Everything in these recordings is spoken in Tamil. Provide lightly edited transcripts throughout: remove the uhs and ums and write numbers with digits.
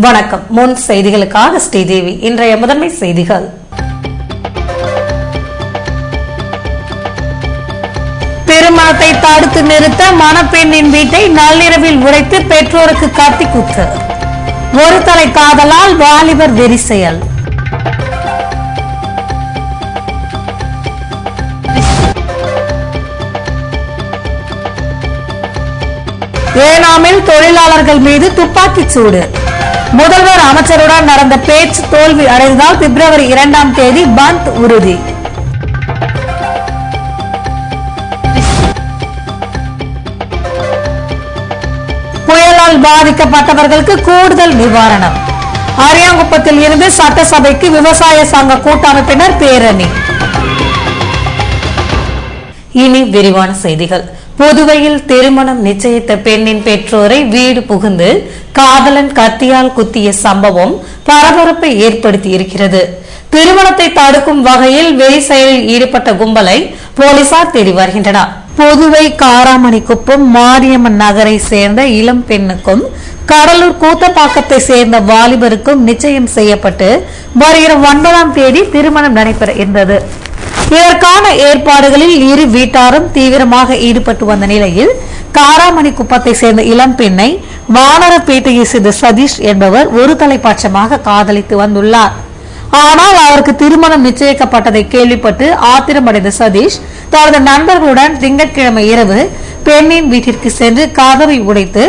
வணக்கம். முன் செய்திகளுக்காக ஸ்ரீதேவி. இன்றைய முதன்மை செய்திகள். திருமணத்தை தடுத்து நிறுத்த மணப்பெண்ணின் வீட்டை நள்ளிரவில் உடைத்து பெற்றோருக்கு கத்தி குத்து. ஒரு தலை காதலால் வாலிபர் வெறி செயல். ஏனாமில் தொழிலாளர்கள் மீது துப்பாக்கிச் சூடு. முதல்வர் அமைச்சருடன் நடந்த பேச்சு தோல்வி அடைந்ததால் பிப்ரவரி 2ஆம் தேதி பந்த் உறுதி. புயலால் பாதிக்கப்பட்டவர்களுக்கு கூடுதல் நிவாரணம். அரியாங்குப்பத்தில் இருந்து சட்டசபைக்கு விவசாய சங்க கூட்டமைப்பினர் பேரணி. இனி விரிவான செய்திகள். புதுவையில் திருமணம் நிச்சயித்த பெண்ணின் பெற்றோரை வீடு புகுந்து காதலன் கத்தியால் குத்திய சம்பவம் பரபரப்பை ஏற்படுத்தி இருக்கிறது. திருமணத்தை தடுக்கும் வகையில் வெறி செயலில் ஈடுபட்ட கும்பலை போலீசார் தேடி வருகின்றனர். புதுவை காராமணிக்குப்பம் மாரியம்மன் நகரை சேர்ந்த இளம் பெண்ணுக்கும் கடலூர் கூத்தப்பாக்கத்தை சேர்ந்த வாலிபருக்கும் நிச்சயம் செய்யப்பட்டு வருகிற 9ஆம் தேதி திருமணம் நடைபெற இருந்தது. இதற்கான ஏற்பாடுகளில் இரு வீட்டாரும் தீவிரமாக ஈடுபட்டு வந்த நிலையில் காராமணி குப்பத்தை சேர்ந்த இளம் பெண்ணை வானரப்பேட்டையை சேர்ந்த சதீஷ் என்பவர் ஒரு தலைப்பட்சமாக காதலித்து வந்துள்ளார். ஆனால் அவருக்கு திருமணம் நிச்சயிக்கப்பட்டதை கேள்விப்பட்டு ஆத்திரமடைந்த சதீஷ் தனது நண்பர்களுடன் திங்கட்கிழமை இரவு பெண்ணின் வீட்டிற்கு சென்று கதவை உடைத்து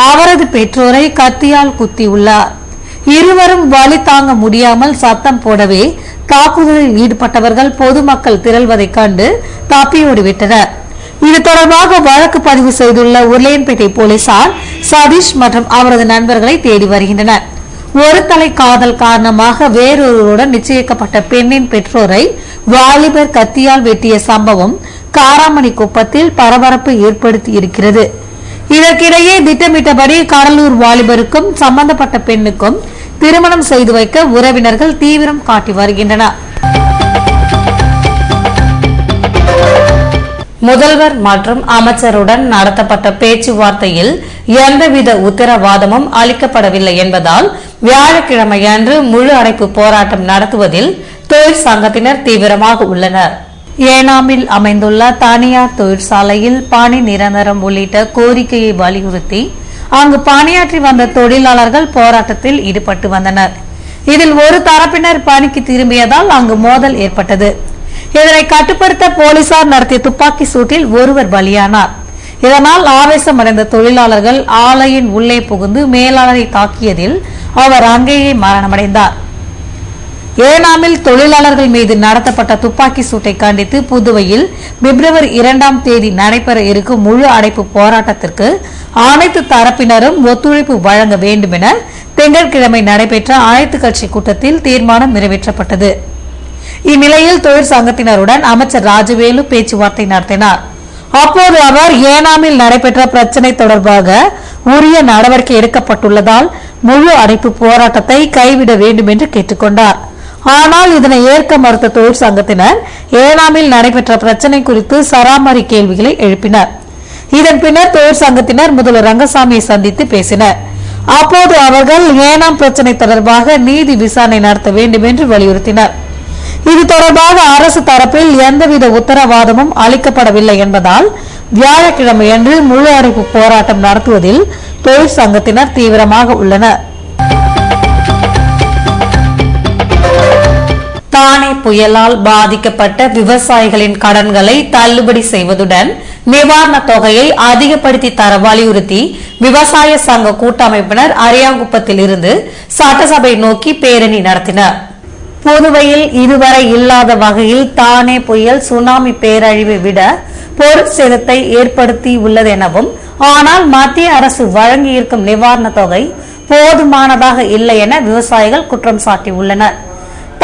அவரது பெற்றோரை கத்தியால் குத்தியுள்ளார். இருவரும் வலி தாங்க முடியாமல் சத்தம் போடவே தாக்குதலில் ஈடுபட்டவர்கள் பொதுமக்கள் திரள்வதை கண்டு தப்பியோடிவிட்டனர். இது தொடர்பாக வழக்கு பதிவு செய்துள்ள உருளையன்பேட்டை போலீசார் சதீஷ் மற்றும் அவரது நண்பர்களை தேடி வருகின்றனர். ஒரு தலை காதல் காரணமாக வேறொருவருடன் நிச்சயிக்கப்பட்ட பெண்ணின் பெற்றோரை வாலிபர் கத்தியால் வெட்டிய சம்பவம் காராமணி குப்பத்தில் பரபரப்பு ஏற்படுத்தி இருக்கிறது. இதற்கிடையே திட்டமிட்டபடி கடலூர் வாலிபருக்கும் சம்பந்தப்பட்ட பெண்ணுக்கும் திருமணம் செய்து வைக்க உறவினர்கள் தீவிரம் காட்டி வருகின்றனர். முதல்வர் மற்றும் அமைச்சருடன் நடத்தப்பட்ட பேச்சுவார்த்தையில் எந்தவித உத்தரவாதமும் அளிக்கப்படவில்லை என்பதால் வியாழக்கிழமையன்று முழு அடைப்பு போராட்டம் நடத்துவதில் தொழிற்சங்கத்தினர் தீவிரமாக உள்ளனர். ஏனாமில் அமைந்துள்ள தனியார் தொழிற்சாலையில் பணி நிரந்தரம் உள்ளிட்ட கோரிக்கையை வலியுறுத்தி அங்கு பணியாற்றி வந்த தொழிலாளர்கள் போராட்டத்தில் ஈடுபட்டு வந்தனர். இதில் ஒரு தரப்பினர் பணிக்கு திரும்பியதால் அங்கு மோதல் ஏற்பட்டது. இதனை கட்டுப்படுத்த போலீசார் நடத்திய துப்பாக்கி சூட்டில் ஒருவர் பலியானார். இதனால் ஆவேசமடைந்த தொழிலாளர்கள் ஆலையின் உள்ளே புகுந்து மேலாளரை தாக்கியதில் அவர் அங்கேயே மரணமடைந்தார். ஏனாமில் தொழிலாளர்கள் மீது நடத்தப்பட்ட துப்பாக்கி சூட்டை கண்டித்து புதுவையில் பிப்ரவரி 2ஆம் தேதி நடைபெற இருக்கும் முழு அடைப்பு போராட்டத்திற்கு அனைத்து தரப்பினரும் ஒத்துழைப்பு வழங்க வேண்டும் என திங்கட்கிழமை நடைபெற்ற அனைத்து கட்சி கூட்டத்தில் தீர்மானம் நிறைவேற்றப்பட்டது. இந்நிலையில் தொழிற்சங்கத்தினருடன் அமைச்சர் ராஜவேலு பேச்சுவார்த்தை நடத்தினார். அப்போது அவர் ஏனாமில் நடைபெற்ற பிரச்சினை தொடர்பாக உரிய நடவடிக்கை எடுக்கப்பட்டுள்ளதால் முழு அடைப்பு போராட்டத்தை கைவிட வேண்டும் என்று கேட்டுக்கொண்டார். ஆனால் இதனை ஏற்க மறுத்த தொழிற்சங்கத்தினர் ஏனாமில் நடைபெற்ற பிரச்சினை குறித்து சராமரி கேள்விகளை எழுப்பினர். இதன் பின்னர் தொழிற்சங்கத்தினர் முதல்வர் ரங்கசாமியை சந்தித்து பேசினர். அப்போது அவர்கள் ஏனாம் பிரச்சினை தொடர்பாக நீதி விசாரணை நடத்த வேண்டும் என்று வலியுறுத்தினர். இது தொடர்பாக அரசு தரப்பில் எந்தவித உத்தரவாதமும் அளிக்கப்படவில்லை என்பதால் வியாழக்கிழமையன்று முழு அடைப்பு போராட்டம் நடத்துவதில் தொழிற்சங்கத்தினர் தீவிரமாக உள்ளனர். தானே புயலால் பாதிக்கப்பட்ட விவசாயிகளின் கடன்களை தள்ளுபடி செய்வதுடன் நிவாரண தொகையை அதிகப்படுத்தி தர வலியுறுத்தி விவசாய சங்க கூட்டமைப்பினர் அரியாங்குப்பத்தில் இருந்து சட்டசபை நோக்கி பேரணி நடத்தினர். புதுவையில் இதுவரை இல்லாத வகையில் தானே புயல் சுனாமி பேரழிவை விட பொருட்சேதத்தை ஏற்படுத்தி உள்ளது எனவும், ஆனால் மத்திய அரசு வழங்கியிருக்கும் நிவாரண தொகை போதுமானதாக இல்லை என விவசாயிகள் குற்றம் சாட்டியுள்ளனர்.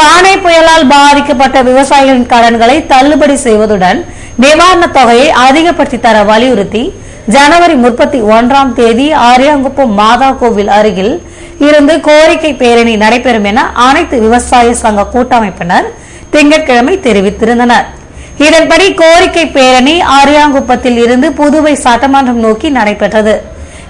தானே புயலால் பாதிக்கப்பட்ட விவசாயிகளின் கடன்களை தள்ளுபடி செய்வதுடன் நிவாரண தொகையை அதிகப்படுத்தி தர வலியுறுத்தி ஜனவரி 31ஆம் தேதி அரியாங்குப்பம் மாதா கோவில் அருகில் இருந்து கோரிக்கை பேரணி நடைபெறும் என அனைத்து விவசாய சங்க கூட்டமைப்பினர் திங்கட்கிழமை தெரிவித்திருந்தனர். இதன்படி கோரிக்கை பேரணி அரியாங்குப்பத்தில் இருந்து புதுவை சட்டமன்றம் நோக்கி நடைபெற்றது.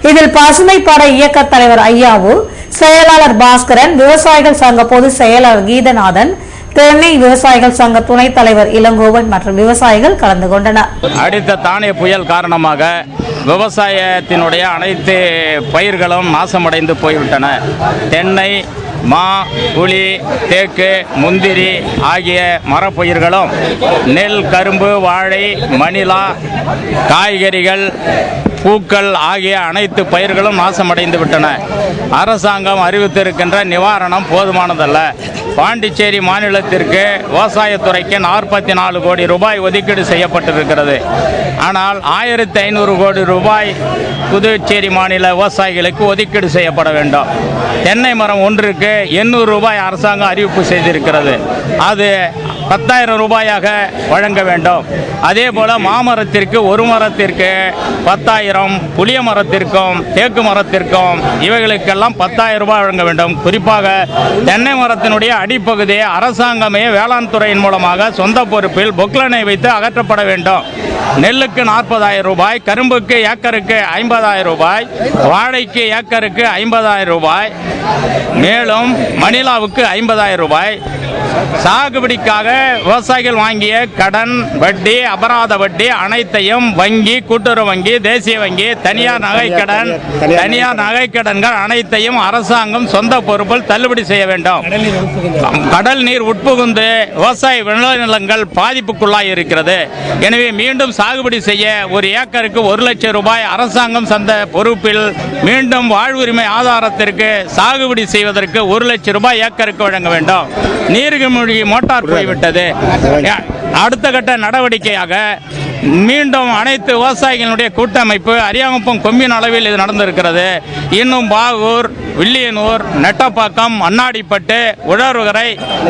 இதில் பசுமை பட இயக்க தலைவர் ஐயாவு, செயலாளர் பாஸ்கரன், விவசாயிகள் சங்க பொதுச் செயலாளர் கீதநாதன், தென்னை விவசாயிகள் சங்க துணைத் தலைவர் இளங்கோவன் மற்றும் விவசாயிகள் கலந்து கொண்டனர். அடித்த தானே புயல் காரணமாக விவசாயத்தினுடைய அனைத்து பயிர்களும் நாசமடைந்து போய்விட்டன. தென்னை, மா, புளி, தேக்கு, முந்திரி ஆகிய மரப்பயிர்களும், நெல், கரும்பு, வாழை, மணிலா, காய்கறிகள், பூக்கள் ஆகிய அனைத்து பயிர்களும் நாசமடைந்து விட்டன. அரசாங்கம் அறிவித்திருக்கின்ற நிவாரணம் போதுமானதல்ல. பாண்டிச்சேரி மாநிலத்திற்கு விவசாயத்துறைக்கு 44 கோடி ரூபாய் ஒதுக்கீடு செய்யப்பட்டிருக்கிறது. ஆனால் 1500 கோடி ரூபாய் புதுச்சேரி மாநில விவசாயிகளுக்கு ஒதுக்கீடு செய்யப்பட வேண்டும். தென்னை மரம் ஒன்றுக்கு 800 ரூபாய் அரசாங்கம் அறிவிப்பு செய்திருக்கிறது. அது 10,000 ரூபாயாக வழங்க வேண்டும். அதே போல மாமரத்திற்கு ஒரு மரத்திற்கு 10,000, புளிய மரத்திற்கும் தேக்கு மரத்திற்கும் இவைகளுக்கெல்லாம் 10,000 ரூபாய் வழங்க வேண்டும். குறிப்பாக தென்னை மரத்தினுடைய அடிப்பகுதியை அரசாங்கமே வேளாண் துறையின் மூலமாக சொந்த பொறுப்பில் பொக்லனை வைத்து அகற்றப்பட வேண்டும். நெல்லுக்கு 40,000 ரூபாய், கரும்புக்கு ஏக்கருக்கு 50,000 ரூபாய், வாழைக்கு ஏக்கருக்கு 50,000 ரூபாய், மேலும் மணிலாவுக்கு 50,000 ரூபாய். சாகுபடிக்காக விவசாயிகள் வாங்கிய கடன், வட்டி, அபராத வட்டி அனைத்தையும் வங்கி, கூட்டுறவு வங்கி, தேசிய வங்கி, தனியார் நகைக்கடன்கள் அனைத்தையும் அரசாங்கம் சொந்த பொறுப்பில் தள்ளுபடி செய்ய வேண்டும். கடல் நீர் உட்புகுந்து விவசாய விளைநிலங்கள் பாதிப்புக்குள்ளாய் இருக்கிறது. எனவே மீண்டும் சாகுபடி செய்ய ஒரு ஏக்கருக்கு 1 லட்சம் ரூபாய் அரசாங்கம் சொந்த பொறுப்பில் மீண்டும் வாழ்வுரிமை ஆதாரத்திற்கு சாகுபடி செய்வதற்கு 1 லட்சம் ரூபாய் ஏக்கருக்கு வழங்க வேண்டும். நீருக்கு மூழ்கி மோட்டார் போய்விட்டது. அடுத்த கட்ட நடவடிக்கையாக மீண்டும் அனைத்து விவசாயிகளுடைய கூட்டமைப்பு அரியாங்குப்பம் கொம்பின் அளவில் இது நடந்திருக்கிறது. இன்னும் பாகூர், வில்லியனூர், நெட்டப்பாக்கம், அன்னாடிப்பட்டு, உழவர்கரை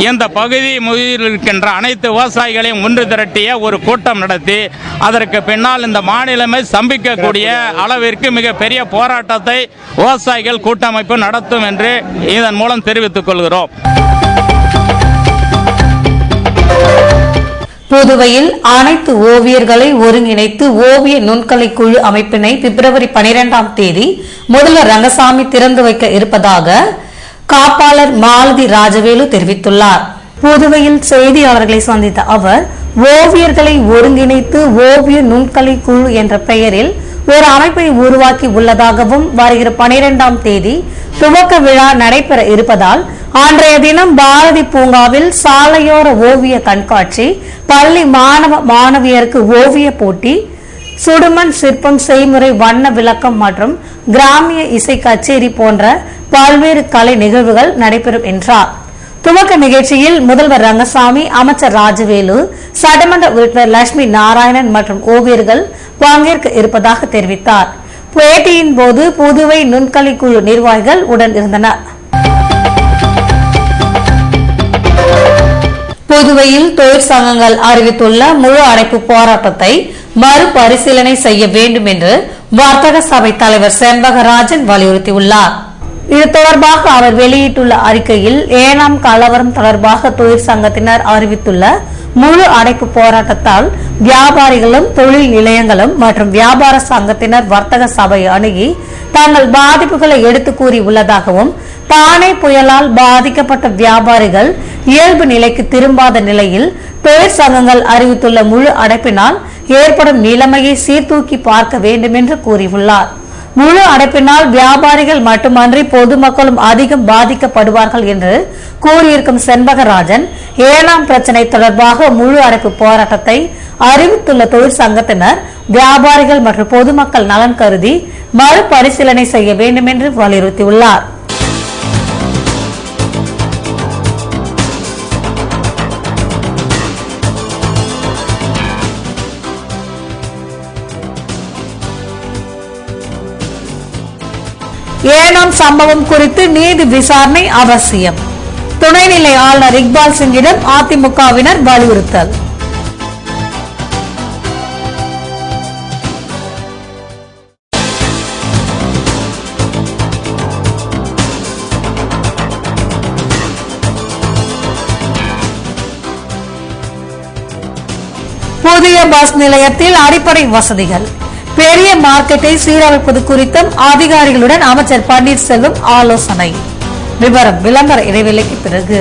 இந்த பகுதியில் இருக்கின்ற அனைத்து விவசாயிகளையும் ஒன்று திரட்டிய ஒரு கூட்டம் நடத்தி அதற்கு பின்னால் இந்த மாநிலமே ஸ்தம்பிக்கக்கூடிய அளவிற்கு மிகப்பெரிய போராட்டத்தை விவசாயிகள் கூட்டமைப்பு நடத்தும் என்று இதன் மூலம் தெரிவித்துக் கொள்கிறோம். புதுவையில் அனைத்து ஓவியர்களை ஒருங்கிணைத்து ஓவிய நுண்கலை குழு அமைப்பினை பிப்ரவரி 12ஆம் தேதி முதல்வர் ரங்கசாமி திறந்து வைக்க இருப்பதாக காப்பாளர் மாலதி ராஜவேலு தெரிவித்துள்ளார். புதுவையில் செய்தியாளர்களை சந்தித்த அவர், ஓவியர்களை ஒருங்கிணைத்து ஓவிய நுண்கலை குழு என்ற பெயரில் ஒரு அமைப்பை உருவாக்கி உள்ளதாகவும் வருகிற 12ஆம் தேதி துவக்க விழா நடைபெற இருப்பதால் அன்றைய தினம் பாரதி பூங்காவில் சாலையோர ஓவிய கண்காட்சி, பள்ளி மாணவ மாணவியருக்கு ஓவிய போட்டி, சுடுமண் சிற்பம் செய்முறை, வண்ண விளக்கம் மற்றும் கிராமிய இசை கச்சேரி போன்ற பல்வேறு கலை நிகழ்வுகள் நடைபெறும் என்றார். துவக்க நிகழ்ச்சியில் முதல்வர் ரங்கசாமி, அமைச்சர் ராஜவேலு, சட்டமன்ற உறுப்பினர் லட்சுமி நாராயணன் மற்றும் ஓவியர்கள் பங்கேற்க இருப்பதாக தெரிவித்தார். பேட்டியின் போது புதுவை நுண்கலை குழு நிர்வாகிகள் உடன் இருந்தனர். புதுவையில் தொழிற்சங்கங்கள் அறிவித்துள்ள முழு அடைப்பு போராட்டத்தை மறுபரிசீலனை செய்ய வேண்டும் என்று வர்த்தக சபை தலைவர் செண்பகராஜன் வலியுறுத்தியுள்ளார். இது தொடர்பாக அவர் வெளியிட்டுள்ள அறிக்கையில், ஏனாம் கலவரம் தொடர்பாக தொழிற்சங்கத்தினர் அறிவித்துள்ள முழு அடைப்பு போராட்டத்தால் வியாபாரிகளும் தொழில் நிலையங்களும் மற்றும் வியாபார சங்கத்தினர் வர்த்தக சபை அணுகி தங்கள் பாதிப்புகளை எடுத்து கூறி உள்ளதாகவும், தானே புயலால் பாதிக்கப்பட்ட வியாபாரிகள் இயல்பு நிலைக்கு திரும்பாத நிலையில் தொழிற்சங்கங்கள் அறிவித்துள்ள முழு அடைப்பினால் ஏற்படும் நிலைமையை சீர்தூக்கி பார்க்க வேண்டும் என்று கூறியுள்ளார். முழு அடைப்பினால் வியாபாரிகள் மட்டுமன்றி பொதுமக்களும் அதிகம் பாதிக்கப்படுவார்கள் என்று கூறியிருக்கும் செண்பகராஜன், ஏனாம் பிரச்சினை தொடர்பாக முழு அடைப்பு போராட்டத்தை அறிவித்துள்ள தொழிற்சங்கத்தினர் வியாபாரிகள் மற்றும் பொதுமக்கள் நலன் கருதி மறுபரிசீலனை செய்ய வேண்டும் என்று வலியுறுத்தியுள்ளார். ஏனாம் சம்பவம் குறித்து நீதி விசாரணை அவசியம். துணைநிலை ஆளுநர் இக்பால் சிங்கிடம் அதிமுகவினர் வலியுறுத்தல். புதிய பஸ் நிலையத்தில் அடிப்படை வசதிகள், பெரிய மார்க்கெட்டை சீரமைப்பது குறித்தும் அதிகாரிகளுடன் அமைச்சர் பன்னீர்செல்வம் ஆலோசனை. விவரம் விளம்பர இடைவேளைக்கு பிறகு.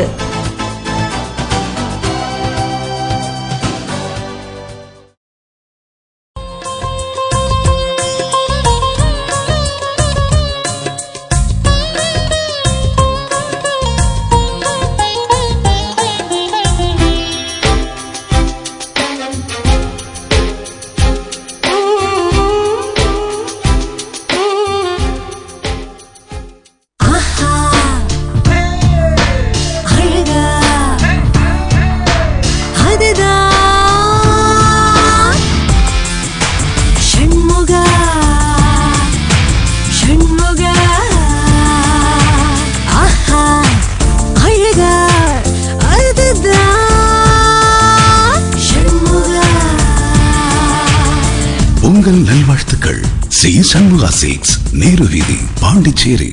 உங்கள் நல்வாழ்த்துக்கள். சி சண்முகா சில்க்ஸ், நேரு வீதி, பாண்டிச்சேரி.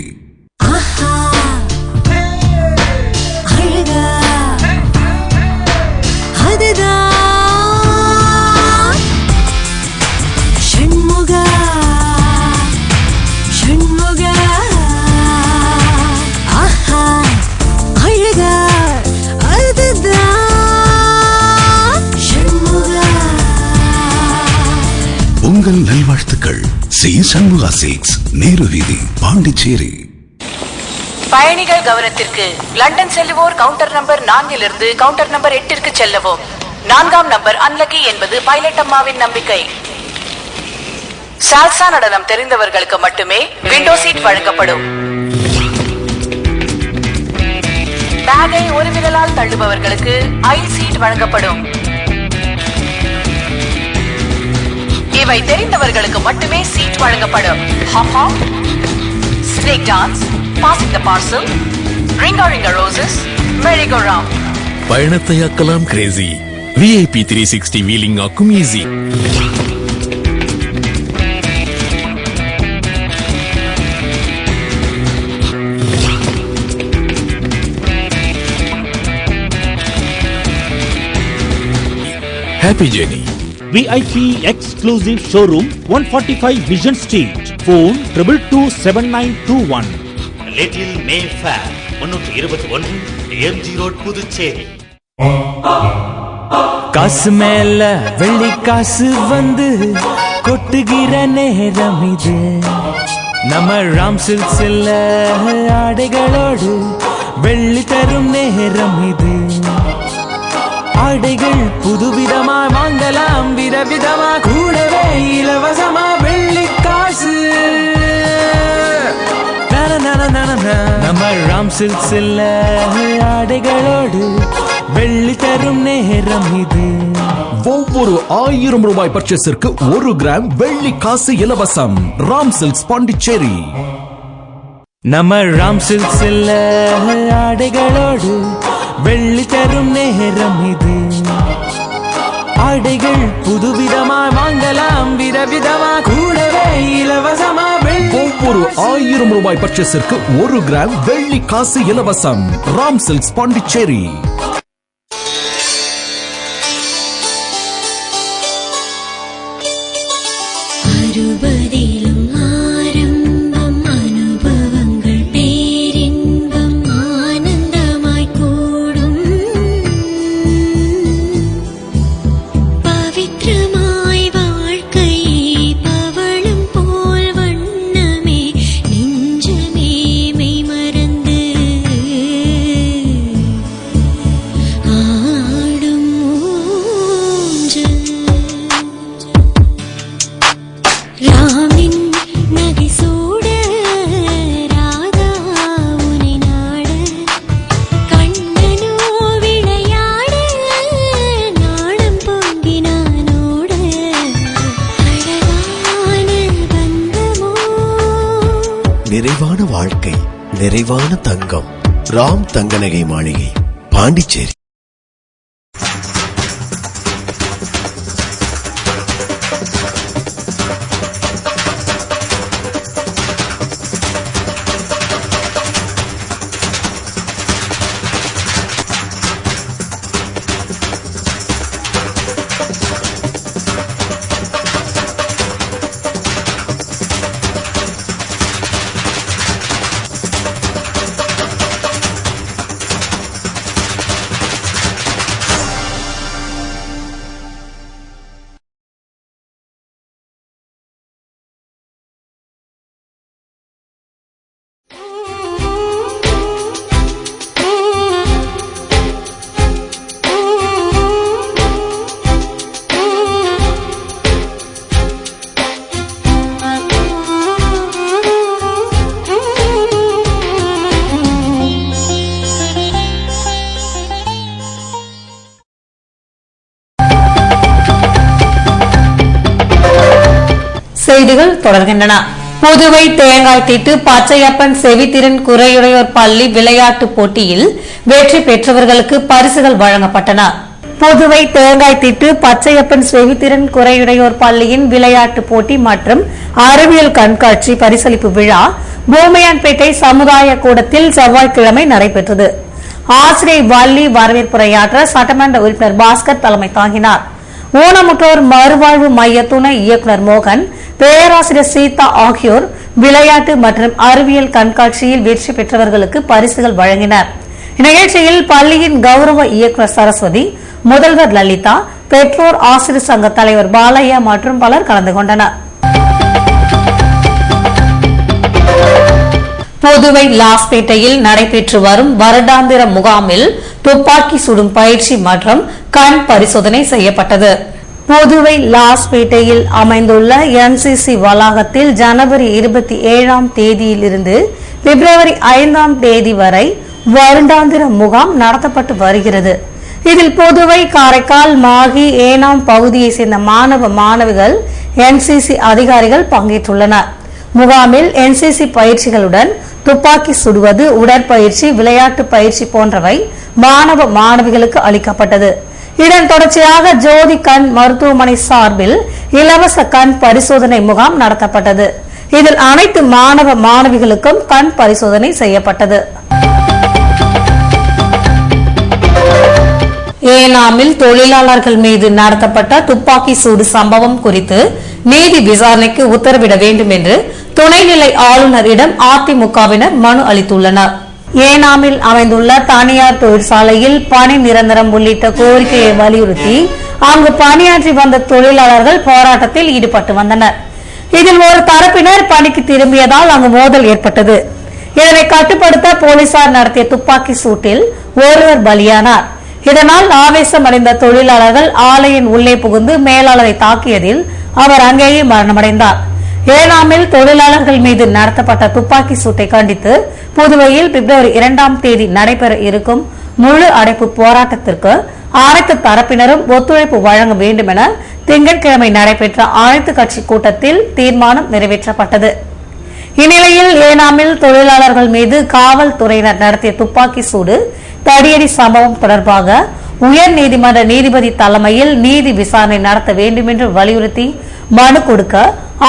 உங்கள் நல்வாழ்த்துக்கள். சி சண்முகா சில்க்ஸ், நேரு வீதி, பாண்டிச்சேரி. பயணிகள் கவனத்திற்கு. லண்டன் செல்லுவோர் கவுண்டர் நம்பர் 4 கவுண்டர் நம்பர் 8 செல்லவும். 4ஆம் நம்பர் அன்லக்கி என்பது பைலட் அம்மாவின் நம்பிக்கை. சால்சா நடனம் தெரிந்தவர்களுக்கு மட்டுமே விண்டோ சீட் வழங்கப்படும். பேக்கை ஒரு விரலால் தள்ளுபவர்களுக்கு ஐல் சீட் வழங்கப்படும். இவை தெரிந்தவர்களுக்கு மட்டுமே சீட் வழங்கப்படும். Hop hop, snake dance, passing the parcel, ring ring roses, merry go round. பயணத்தை ஆக்கலாம் கிரேசி. VIP 360 வீலிங் ஆக்கும் easy. Happy journey. VIP exclusive showroom 145 Vision Street. Phone 222921. Little Mayfair 321 MG Road, Puducherry. காசு மேல வெள்ளி காசு வந்து கொட்டுகிற நேரம் இது. நம்ம ராம் சில்க்ஸ்ல ஆடைகளோடு வெள்ளி தரும் நேரம் இது. ஆடைகள் புதுவிதமா வாங்கலாம், விதவிதமா, கூடவே இலவசமா வெள்ளி காசு. நம்ம ராம் சில்க்ஸ்ல ஆடைகளோடு வெள்ளி தரும் நேரம் இது. ஒவ்வொரு 1000 ரூபாய் பர்ச்சேஸிற்கு 1 கிராம் வெள்ளி காசு இலவசம். ராம் சில்க்ஸ், பாண்டிச்சேரி. நம்ம ராம் சில்க்ஸ்ல ஆடைகளோடு வெள்ளி தரும் நேரம் இது. ஆடைகள் புதுவிதமா வாங்கலாம், விதவிதமா, கூடவே இலவசமா வெள்ளி. ஒவ்வொரு 1000 ரூபாய் பர்ச்சேஸிற்கு 1 கிராம் வெள்ளி காசு இலவசம். ராம் சில்க்ஸ், பாண்டிச்சேரி. நிறைவான வாழ்க்கை, நிறைவான தங்கம். ராம் தங்கநகை மாளிகை, பாண்டிச்சேரி. செய்திகள் தொடர்கின்றன. புதுவை தேங்காய் திட்டு பச்சையப்பன் செவித்திறன் குறையுடையோர் பள்ளி விளையாட்டுப் போட்டியில் வெற்றி பெற்றவர்களுக்கு பரிசுகள் வழங்கப்பட்டன. புதுவை தேங்காய் திட்டு பச்சையப்பன் செவித்திறன் குறையுடையோர் பள்ளியின் விளையாட்டுப் போட்டி மற்றும் அறிவியல் கண்காட்சி பரிசளிப்பு விழா பூமியான்பேட்டை சமுதாய கூடத்தில் செவ்வாய்க்கிழமை நடைபெற்றது. ஆசிரியர் வள்ளி வரவேற்புரையாற்ற சட்டமன்ற உறுப்பினர் பாஸ்கர் தலைமை தாங்கினார். ஊனமுற்றோர் மறுவாழ்வு மைய துணை இயக்குநர் மோகன், பேராசிரியர் சீதா ஆகியோர் விளையாட்டு மற்றும் அறிவியல் கண்காட்சியில் வெற்றி பெற்றவர்களுக்கு பரிசுகள் வழங்கினர். இந்நிகழ்ச்சியில் பள்ளியின் கௌரவ இயக்குநர் சரஸ்வதி, முதல்வர் லலிதா, பெற்றோர் ஆசிரியர் சங்க தலைவர் பாலையா மற்றும் பலர் கலந்து கொண்டனர். புதுவை லாஸ்பேட்டையில் நடைபெற்று வரும் வருடாந்திர முகாமில் துப்பாக்கி சுடும் பயிற்சி மற்றும் கண் பரிசோதனை செய்யப்பட்டது. புதுவை லாஸ்பேட்டையில் அமைந்துள்ள NCC வளாகத்தில் ஜனவரி 27ஆம் தேதியிலிருந்து பிப்ரவரி 5ஆம் தேதி வரை வருடாந்திர முகாம் நடத்தப்பட்டு வருகிறது. இதில் புதுவை, காரைக்கால், மாஹி, ஏனாம் பகுதியை சேர்ந்த மாணவ மாணவிகள், NCC அதிகாரிகள் பங்கேற்றுள்ளனர். முகாமில் NCC பயிற்சிகளுடன் துப்பாக்கி சுடுவது, உடற்பயிற்சி, விளையாட்டு பயிற்சி போன்றவை மாணவ மாணவிகளுக்கு அளிக்கப்பட்டது. இதன் தொடர்ச்சியாக ஜோதி கண் மருத்துவமனை சார்பில் இலவச கண் பரிசோதனை முகாம் நடத்தப்பட்டது. இதில் அனைத்து மாணவ மாணவிகளுக்கும் கண் பரிசோதனை செய்யப்பட்டது. ஏனாமில் தொழிலாளர்கள் மீது நடத்தப்பட்ட துப்பாக்கி சூடு சம்பவம் குறித்து நீதி விசாரணைக்கு உத்தரவிட வேண்டும் என்று துணைநிலை ஆளுநரிடம் அதிமுகவினர் மனு அளித்துள்ளனர். ஏனாமில் அமைந்துள்ள தனியார் தொழிற்சாலையில் பணி நிரந்தரம் உள்ளிட்ட கோரிக்கையை வலியுறுத்தி அங்கு பணியாற்றி வந்த தொழிலாளர்கள் போராட்டத்தில் ஈடுபட்டு வந்தனர். இதில் ஒரு தரப்பினர் பணிக்கு திரும்பியதால் அங்கு மோதல் ஏற்பட்டது. இதனை கட்டுப்படுத்த போலீசார் நடத்திய துப்பாக்கி சூட்டில் ஒருவர் பலியானார். இதனால் ஆவேசமடைந்த தொழிலாளர்கள் ஆலையின் உள்ளே புகுந்து மேலாளரை தாக்கியதில் அவர் அங்கேயே மரணமடைந்தார். ஏனாமில் தொழிலாளர்கள் மீது நடத்தப்பட்ட துப்பாக்கி சூட்டை கண்டித்து புதுவையில் பிப்ரவரி 2ஆம் தேதி நடைபெற இருக்கும் முழு அடைப்பு போராட்டத்திற்கு அனைத்து தரப்பினரும் ஒத்துழைப்பு வழங்க வேண்டும் என திங்கட்கிழமை நடைபெற்ற அனைத்து கட்சி கூட்டத்தில் தீர்மானம் நிறைவேற்றப்பட்டது. இந்நிலையில் ஏனாமில் தொழிலாளர்கள் மீது காவல்துறையினர் நடத்திய துப்பாக்கி சூடு தடியடி சம்பவம் தொடர்பாக உயர்நீதிமன்ற நீதிபதி தலைமையில் நீதி விசாரணை நடத்த வேண்டும் என்று வலியுறுத்தி மனு கொடுக்க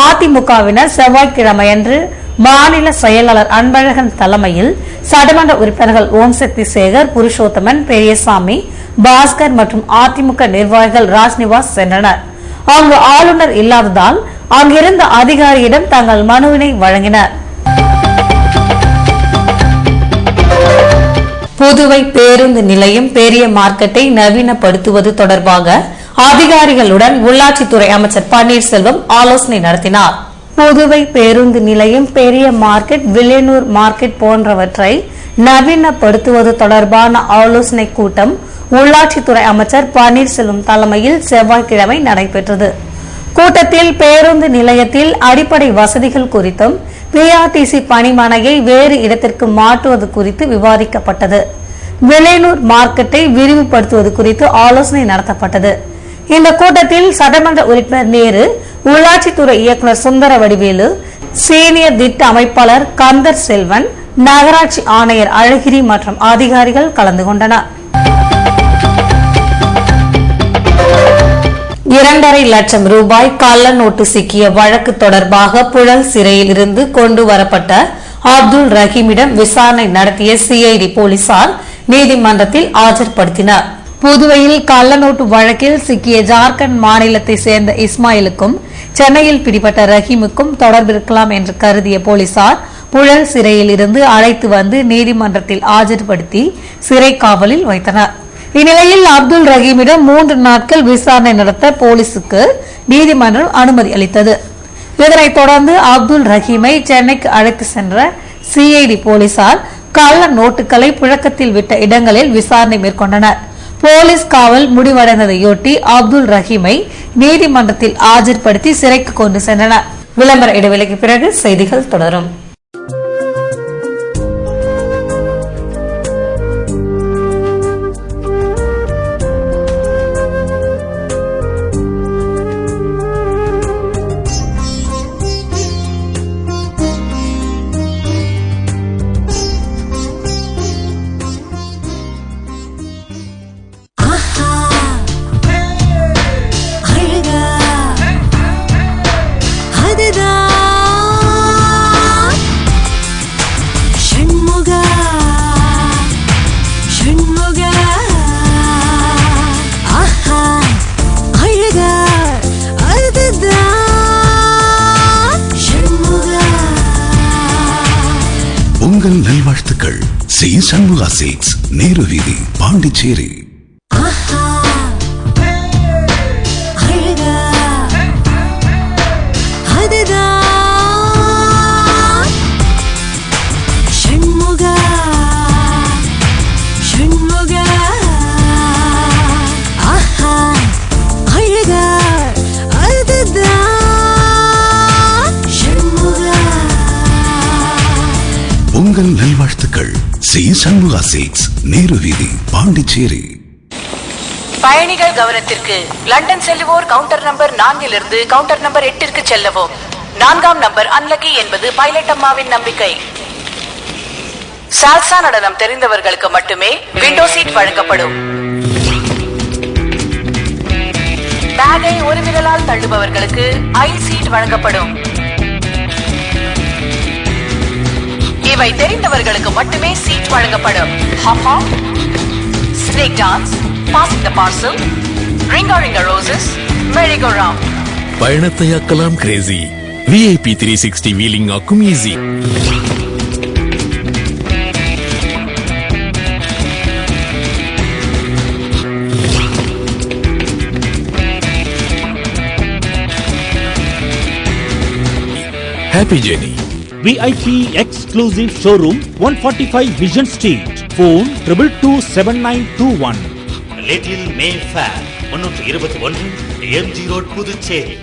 அதிமுகவினர் செவ்வாய்க்கிழமையன்று மாநில செயலாளர் அன்பழகன் தலைமையில் சட்டமன்ற உறுப்பினர்கள் ஓம்சக்தி சேகர், புருஷோத்தமன், பெரியசாமி, பாஸ்கர் மற்றும் அதிமுக நிர்வாகிகள் ராஜ்நிவாஸ் சென்றனர். அங்கு ஆளுநர் இல்லாததால் அங்கிருந்த அதிகாரியிடம் தங்கள் மனுவினை வழங்கினர். புதுவை பேருந்து நிலையம் பெரிய மார்க்கெட்டை நவீனப்படுத்துவது தொடர்பாக அதிகாரிகளுடன் உள்ளாட்சித்துறை அமைச்சர் பன்னீர்செல்வம் ஆலோசனை நடத்தினார். புதுவை பேருந்து நிலையம், பெரிய மார்க்கெட், வில்லியனூர் மார்க்கெட் போன்றவற்றை நவீனப்படுத்துவது தொடர்பான ஆலோசனை கூட்டம் உள்ளாட்சித்துறை அமைச்சர் பன்னீர்செல்வம் தலைமையில் செவ்வாய்க்கிழமை நடைபெற்றது. கூட்டத்தில் பேருந்து நிலையத்தில் அடிப்படை வசதிகள் குறித்தும் PRTC பணிமனையை வேறு இடத்திற்கு மாற்றுவது குறித்து விவாதிக்கப்பட்டது. வில்லியனூர் மார்க்கெட்டை விரிவுபடுத்துவது குறித்து ஆலோசனை நடத்தப்பட்டது. இந்த கூட்டத்தில் சட்டமன்ற உறுப்பினர் நேரு, உள்ளாட்சித்துறை இயக்குநர் சுந்தர வடிவேலு, சீனியர் திட்ட அமைப்பாளர் கந்தர் செல்வன், நகராட்சி ஆணையர் அழகிரி மற்றும் அதிகாரிகள் கலந்து கொண்டனர். 2.5 லட்சம் ரூபாய் கள்ள நோட்டு சிக்கிய வழக்கு தொடர்பாக புழல் சிறையில் இருந்து கொண்டு வரப்பட்ட அப்துல் ரஹீமிடம் விசாரணை நடத்திய CID போலீசார் நீதிமன்றத்தில் ஆஜர்படுத்தினர். புதுவையில் கள்ள நோட்டு வழக்கில் சிக்கிய ஜார்க்கண்ட் மாநிலத்தை சேர்ந்த இஸ்மாயிலுக்கும் சென்னையில் பிடிபட்ட ரஹீமுக்கும் தொடர்பிருக்கலாம் என்று கருதிய போலீசார் புழல் சிறையில் இருந்து அழைத்து வந்து நீதிமன்றத்தில் ஆஜர்படுத்தி சிறை காவலில் வைத்தனர். இந்நிலையில் அப்துல் ரஹீமிடம் 3 நாட்கள் விசாரணை நடத்த போலீசுக்கு நீதிமன்றம் அனுமதி அளித்தது. இதனைத் தொடர்ந்து அப்துல் ரஹீமை சென்னைக்கு அழைத்து சென்ற CID போலீசார் கள்ள நோட்டுகளை புழக்கத்தில் விட்ட இடங்களில் விசாரணை மேற்கொண்டனர். போலீஸ் காவல் முடிவடைந்ததையொட்டி அப்துல் ரஹீமை நீதிமன்றத்தில் ஆஜர்படுத்தி சிறைக்கு கொண்டு சென்றனர். விளம்பர இடைவெளிக்கு பிறகு செய்திகள் தொடரும். சி சண்முகா சில்க்ஸ், நேரு வீதி, பாண்டிச்சேரி. உங்கள் நல்வாழ்த்துக்கள். சி சண்முகா சில்க்ஸ், நேரு வீதி, பாண்டிச்சேரி. பயணிகள் கவனத்திற்கு. லண்டன் செல்லுவோர் கவுண்டர் நம்பர் 4 கவுண்டர் நம்பர் 8 செல்லவும். 4ஆம் நம்பர் அன்லக்கி என்பது பைலட் அம்மாவின் நம்பிக்கை. சால்சா நடனம் தெரிந்தவர்களுக்கு மட்டுமே விண்டோ சீட் வழங்கப்படும். பேக்கை ஒரு விரலால் தள்ளுபவர்களுக்கு ஐ சீட் வழங்கப்படும். இவை தெரிந்தவர்களுக்கு மட்டுமே சீட் வழங்கப்படும். Hop, snake dance, passing the parcel, ring roses, merry go round. பயணத்தையாக்கலாம் கிரேசி. VIP 360 வீலிங் ஆக்கும் easy. Happy journey. VIP exclusive showroom 145 Vision Street. Phone 22279221. Little Mayfair 321 MG road Puducherry.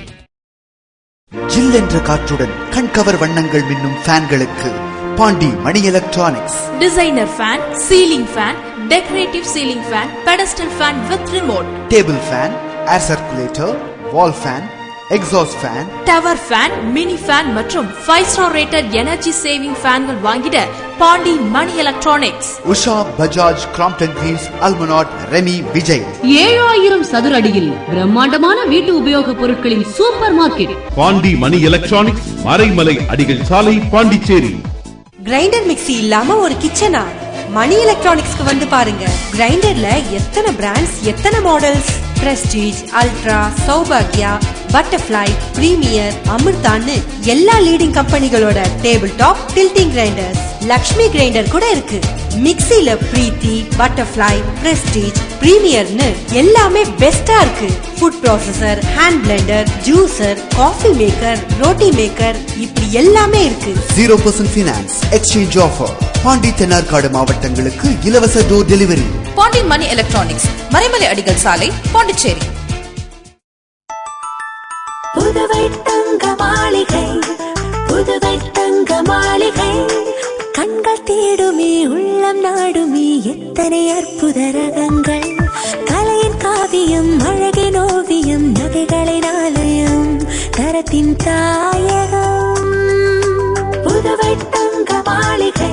ஜில்லென்ற காற்றுடன் கண்கவர் வண்ணங்கள் மின்னும் ஃபேன்களுக்கு Pondy Mani electronics. Designer fan, ceiling fan, decorative ceiling fan, pedestal fan with remote, table fan, air circulator, wall fan, exhaust fan, tower fan, mini fan மற்றும் 5 ஸ்டார் ரேட்டட் எனர்ஜி சேவிங் ஃபேன்கள் வாங்கிட Pondy Mani electronics. Usha, Bajaj, Crompton Greaves, Almonard, Remi, Vijay. 7000 சதுர அடியில் பிரம்மாண்டமான வீட்டு உபயோக பொருட்களின் super market Pandi Mani electronics, Maraimalai Adigal சாலை, பாண்டிச்சேரி. கிரைண்டர் மிக்ஸி இல்லாம ஒரு கிச்சனா? மணி எலக்ட்ரானிக்ஸ்க்கு வந்து பாருங்க. கிரைண்டர்ல எத்தனை பிராண்ட்ஸ், எத்தனை மாடல்ஸ். பிரஸ்டீஜ், அல்ட்ரா, சௌபாக்யா, பட்டர்ஃப்ளை, பிரீமியர், அமிர்தான்னு எல்லா லீடிங் கம்பெனிகளோட table top tilting grinders. Lakshmi grinder கூட இருக்கு. மிக்ஸில பிரீத்தி, பட்டர்ஃப்ளை, பிரஸ்டீஜ், பிரீமியர்னு எல்லாமே பெஸ்டா இருக்கு. Food processor, hand Blender, juicer, coffee maker, roti maker, இப்படி எல்லாமே இருக்கு. 0% finance, exchange offer. Pandi, Thennarkadu மாவட்டங்களுக்கு இலவச door delivery. Pandi Mani electronics, Maraimalai Adigal சாலை, பாண்டிச்சேரி. புதுவை தங்க மாளிகை, புதுவை தங்க மாளிகை. கண்கள் தேடுமே, உள்ளம் நாடுமே, எத்தனை அற்புத ரகங்கள். கலையின் காவியம், அழகின் ஓவியம், நகைகளின் ஆலயம், தரத்தின் தாயகம். புதுவை தங்க மாளிகை.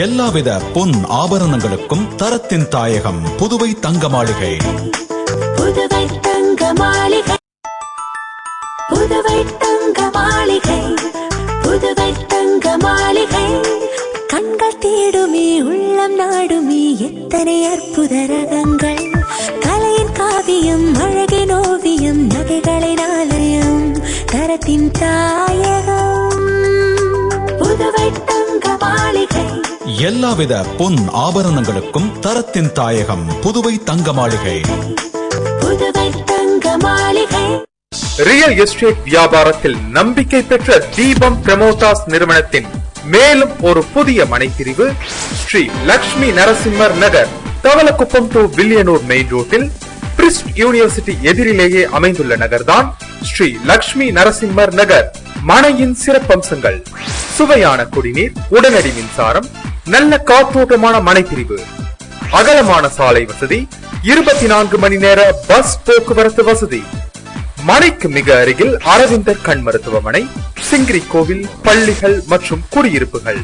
எல்லாவித பொன் ஆபரணங்களுக்கும் தரத்தின் தாயகம் புதுவை தங்க மாளிகை. புதுவை தங்க மாளிகை, புதுவை தங்க மாளிகை, புதுவை தங்க மாளிகை. கண்கள் தேடுமே, உள்ளம் நாடுமே, எத்தனை அற்புத ரகங்கள். கலையின் காவியம், அழகின் ஓவியம், நகைகளின் ஆலயம், தரத்தின் தாயகம். புதுவை தங்க மாளிகை. எல்லாவித பொன் ஆபரணங்களுக்கும் தரத்தின் தாயகம் புதுவை தங்க மாளிகை. புதுவை தங்க மாளிகை. ரியல் எஸ்டேட் வியாபாரத்தில் நம்பிக்கை பெற்ற தீபம் பிரமோட்டாஸ் நிறுவனத்தின் மேலும் ஒரு புதிய மனைப்பிரிவு ஸ்ரீ லக்ஷ்மி நரசிம்மர் நகர், தவளக்குப்பம் டு வில்லியனூர் மெயின் ரோட்டில் பிரிஸ்ட் யூனிவர்சிட்டி எதிரிலேயே அமைந்துள்ள நகர்தான் ஸ்ரீ லக்ஷ்மி நரசிம்மர் நகர். மனையின் சிறப்பம்சங்கள்: சுவையான குடிநீர், உடனடி மின்சாரம், நல்ல காற்றோட்டமான மனைப்பிரிவு, அகலமான சாலை வசதி, 24 மணி நேர பஸ் போக்குவரத்து வசதி. மனைக்கு மிக அருகில் அரவிந்தர் கண் மருத்துவமனை, சிங்கிரி கோவில், பள்ளிகள் மற்றும் குடியிருப்புகள்.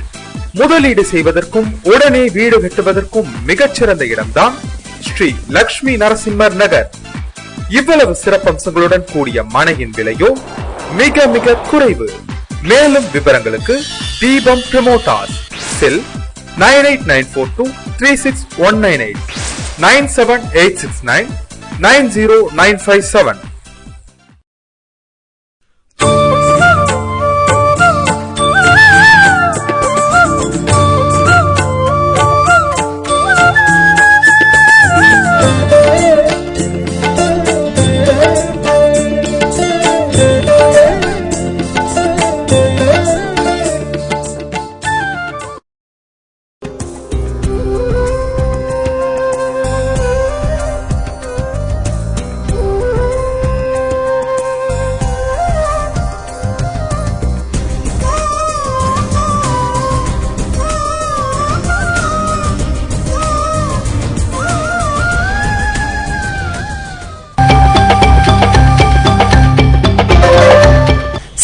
முதலீடு செய்வதற்கும் உடனே வீடு கட்டுவதற்கும் மிகச்சிறந்த இடம்தான் ஸ்ரீ லக்ஷ்மி நரசிம்மர் நகர். இவ்வளவு சிறப்பம்சங்களுடன் கூடிய மனையின் விலையோ மிக மிக குறைவு. மேலும் விவரங்களுக்கு தீபம் பிரமோட்டாஸ், செல் 9894236198, 97869909557.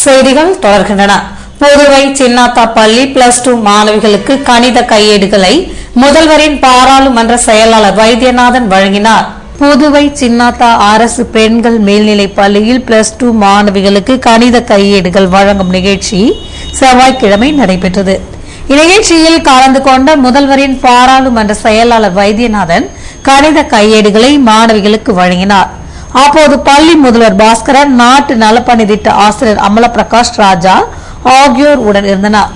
செய்திகள் தொடர்கின்றன. புதுவை சின்னாத்தா பள்ளி +2 மாணவிகளுக்கு கணித கையேடுகளை முதல்வரின் பாராளுமன்ற செயலாளர் வைத்தியநாதன் வழங்கினார். புதுவை சின்னாத்தா அரசு பெண்கள் மேல்நிலைப் பள்ளியில் +2 மாணவிகளுக்கு கணித கையேடுகள் வழங்கும் நிகழ்ச்சி செவ்வாய்க்கிழமை நடைபெற்றது. இந்நிகழ்ச்சியில் கலந்து கொண்ட முதல்வரின் பாராளுமன்ற செயலாளர் வைத்தியநாதன் கணித கையேடுகளை மாணவிகளுக்கு வழங்கினார். அப்போது பள்ளி முதல்வர் பாஸ்கரன், நாட்டு நலப்பணி திட்ட ஆசிரியர் அமலபிரகாஷ் ராஜா ஆகியோர் உடன் இருந்தனர்.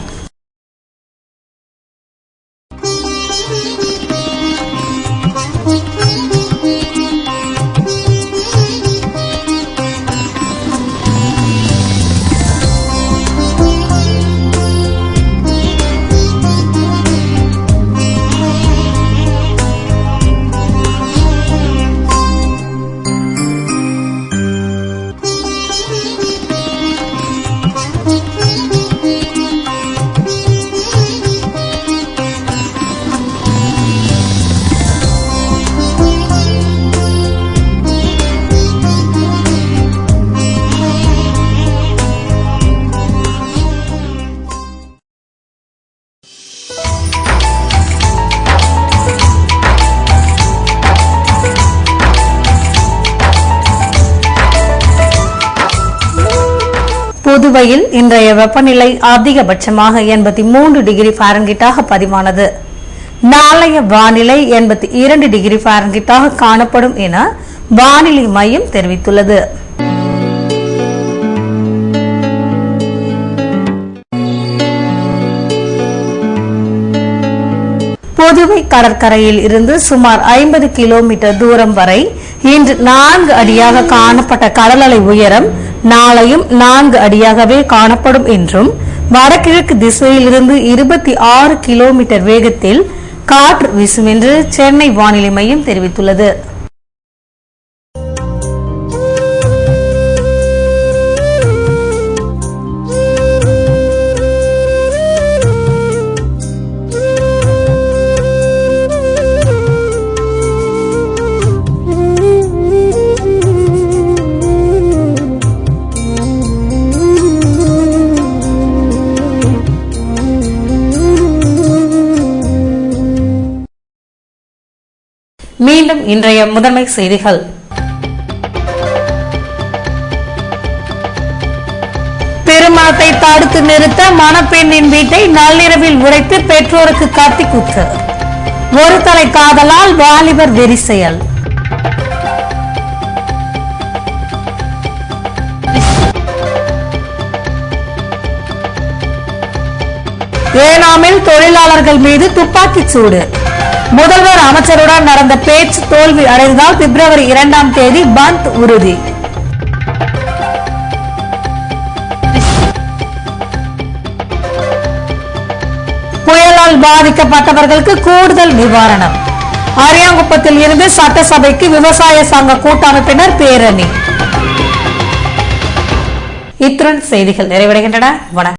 புதுவையில் இன்றைய வெப்பநிலை அதிகபட்சமாக 83 டிகிரி ஃபாரன்ஹீட்டாக பதிவானது. நாளைய வானிலை 82 டிகிரி ஃபாரன்ஹீட்டாக காணப்படும் என வானிலை மையம் தெரிவித்துள்ளது. புதுவை கடற்கரையில் இருந்து சுமார் 50 கிலோமீட்டர் தூரம் வரை இன்று 4 அடியாக காணப்பட்ட கடல் அலை உயரம் நாளையும் 4 அடியாகவே காணப்படும் என்றும், வடகிழக்கு திசையில் இருந்து 26 கிலோமீட்டர் வேகத்தில் காற்று வீசும் என்று சென்னை வானிலை மையம் தெரிவித்துள்ளது. மீண்டும் இன்றைய முதன்மை செய்திகள். திருமணத்தை தடுத்து நிறுத்த மணப்பெண்ணின் வீட்டை நள்ளிரவில் உடைத்து பெற்றோருக்கு கத்தி குத்து. ஒரு தலை காதலால் வாலிபர் வெறி செயல். ஏனாமில் தொழிலாளர்கள் மீது துப்பாக்கிச் சூடு. முதல்வர் அமைச்சருடன் நடந்த பேச்சு தோல்வி அடைந்ததால் பிப்ரவரி 2ஆம் தேதி பந்த் உறுதி. புயலால் பாதிக்கப்பட்டவர்களுக்கு கூடுதல் நிவாரணம். அரியாங்குப்பத்தில் இருந்து சட்டசபைக்கு விவசாய சங்க கூட்டமைப்பினர் பேரணி. இத்துடன் செய்திகள் நிறைவடைகின்றன. வணக்கம்.